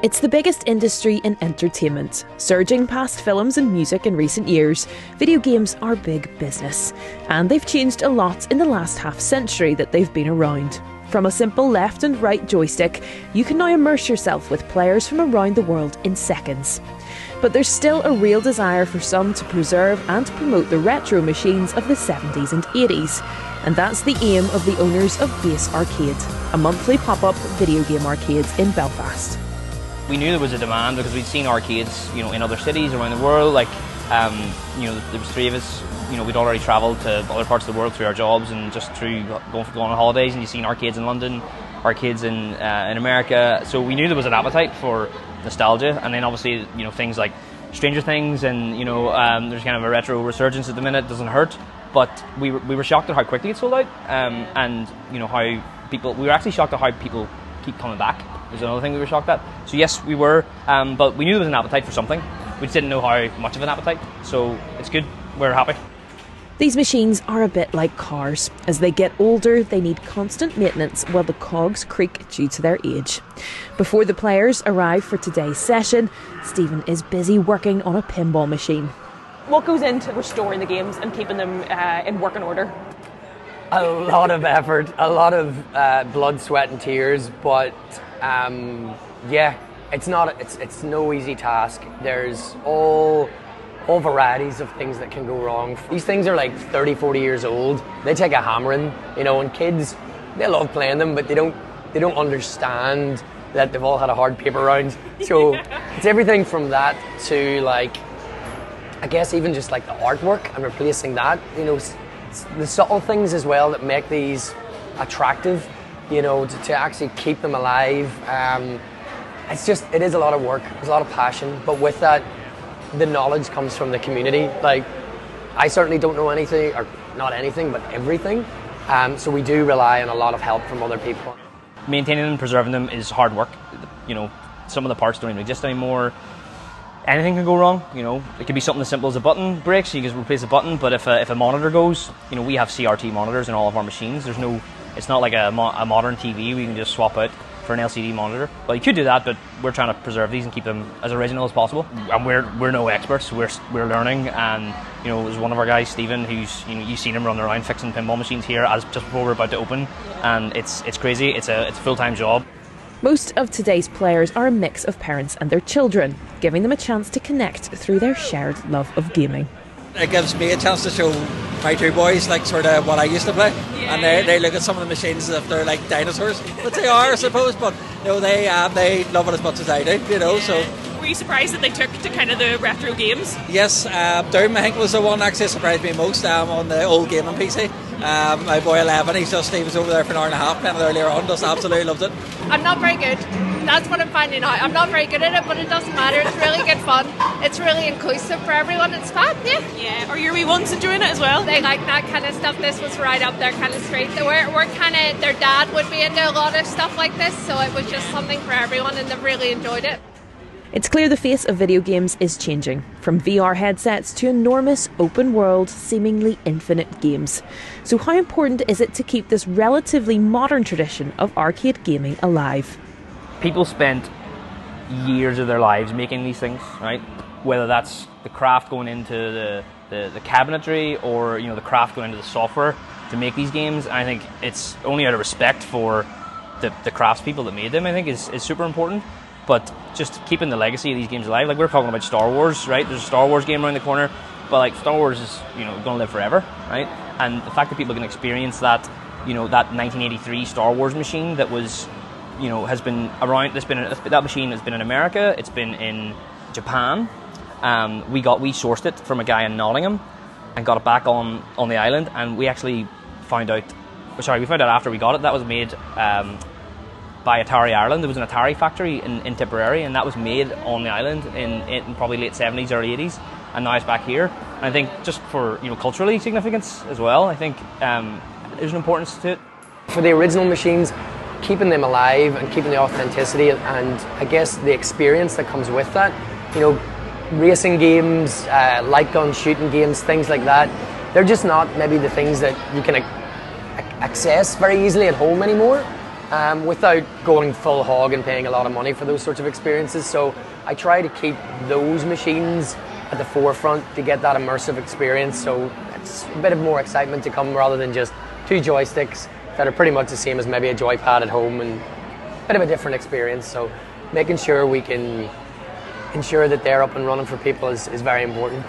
It's the biggest industry in entertainment. Surging past films and music in recent years, video games are big business. And they've changed a lot in the last half-century that they've been around. From a simple left and right joystick, you can now immerse yourself with players from around the world in seconds. But there's still a real desire for some to preserve and promote the retro machines of the 70s and 80s. And that's the aim of the owners of Base Arcade, a monthly pop-up video game arcade in Belfast. We knew there was a demand because we'd seen arcades, in other cities around the world. There was three of us. We'd already travelled to other parts of the world through our jobs and just through going on holidays. And you've seen arcades in London, arcades in America. So we knew there was an appetite for nostalgia. And then obviously, things like Stranger Things and there's kind of a retro resurgence at the minute. Doesn't hurt. But we were shocked at how quickly it sold out, and how people. We were actually shocked at how people keep coming back. Was another thing we were shocked at. So yes, we were, but we knew there was an appetite for something. We just didn't know how much of an appetite. So it's good. We're happy. These machines are a bit like cars. As they get older, they need constant maintenance while the cogs creak due to their age. Before the players arrive for today's session, Stephen is busy working on a pinball machine. What goes into restoring the games and keeping them in working order? A lot of effort, a lot of blood, sweat and tears, but it's no easy task. There's all varieties of things that can go wrong. These things are like 30, 40 years old. They take a hammering, and kids, they love playing them, but they don't understand that they've all had a hard paper round. So it's everything from that to I guess even just like the artwork and replacing that, the subtle things as well that make these attractive, to actually keep them alive. It is a lot of work, there's a lot of passion, but with that, the knowledge comes from the community. I certainly don't know anything, or not anything, but everything. So we do rely on a lot of help from other people. Maintaining and preserving them is hard work. Some of the parts don't even exist anymore. Anything can go wrong. It could be something as simple as a button breaks, you can replace a button. But if a monitor goes, we have CRT monitors in all of our machines. It's not like a modern TV we can just swap out for an LCD monitor. Well, you could do that, but we're trying to preserve these and keep them as original as possible. And we're no experts. We're learning. And there's one of our guys, Stephen, who's you've seen him running around fixing pinball machines here as just before we're about to open. And it's crazy. It's a full-time job. Most of today's players are a mix of parents and their children, giving them a chance to connect through their shared love of gaming. It gives me a chance to show my two boys sort of what I used to play, and they look at some of the machines as if they're like dinosaurs, which they are, I suppose. But they love it as much as I do, So. Were you surprised that they took to kind of the retro games? Yes, Doom I think was the one that actually surprised me most on the old gaming PC. My boy 11, he was over there for an hour and a half playing it earlier on, just absolutely loved it. I'm not very good. That's what I'm finding out. I'm not very good at it, but it doesn't matter. It's really good fun. It's really inclusive for everyone. It's fun, yeah. Yeah. Are your wee ones enjoying it as well? They like that kind of stuff. This was right up their kind of street. We're kind of, their dad would be into a lot of stuff like this, so it was just something for everyone, and they've really enjoyed it. It's clear the face of video games is changing, from VR headsets to enormous, open-world, seemingly infinite games. So how important is it to keep this relatively modern tradition of arcade gaming alive? People spent years of their lives making these things, right? Whether that's the craft going into the cabinetry or the craft going into the software to make these games. I think it's only out of respect for the craftspeople that made them, I think is super important. But just keeping the legacy of these games alive, we're talking about Star Wars, right? There's a Star Wars game around the corner, but Star Wars is going to live forever, right? And the fact that people can experience that, that 1983 Star Wars machine that was, has been around. That machine has been in America. It's been in Japan. We sourced it from a guy in Nottingham, and got it back on the island. And we actually found out. We found out after we got it that was made. By Atari Ireland. There was an Atari factory in Tipperary, and that was made on the island in probably late 70s, early 80s, and now it's back here. And I think just for culturally significance as well, I think there's an importance to it. For the original machines, keeping them alive and keeping the authenticity and I guess the experience that comes with that, racing games, light gun shooting games, things like that, they're just not maybe the things that you can access very easily at home anymore. without going full hog and paying a lot of money for those sorts of experiences. So I try to keep those machines at the forefront to get that immersive experience. So it's a bit of more excitement to come rather than just two joysticks that are pretty much the same as maybe a joypad at home, and a bit of a different experience. So making sure we can ensure that they're up and running for people is very important.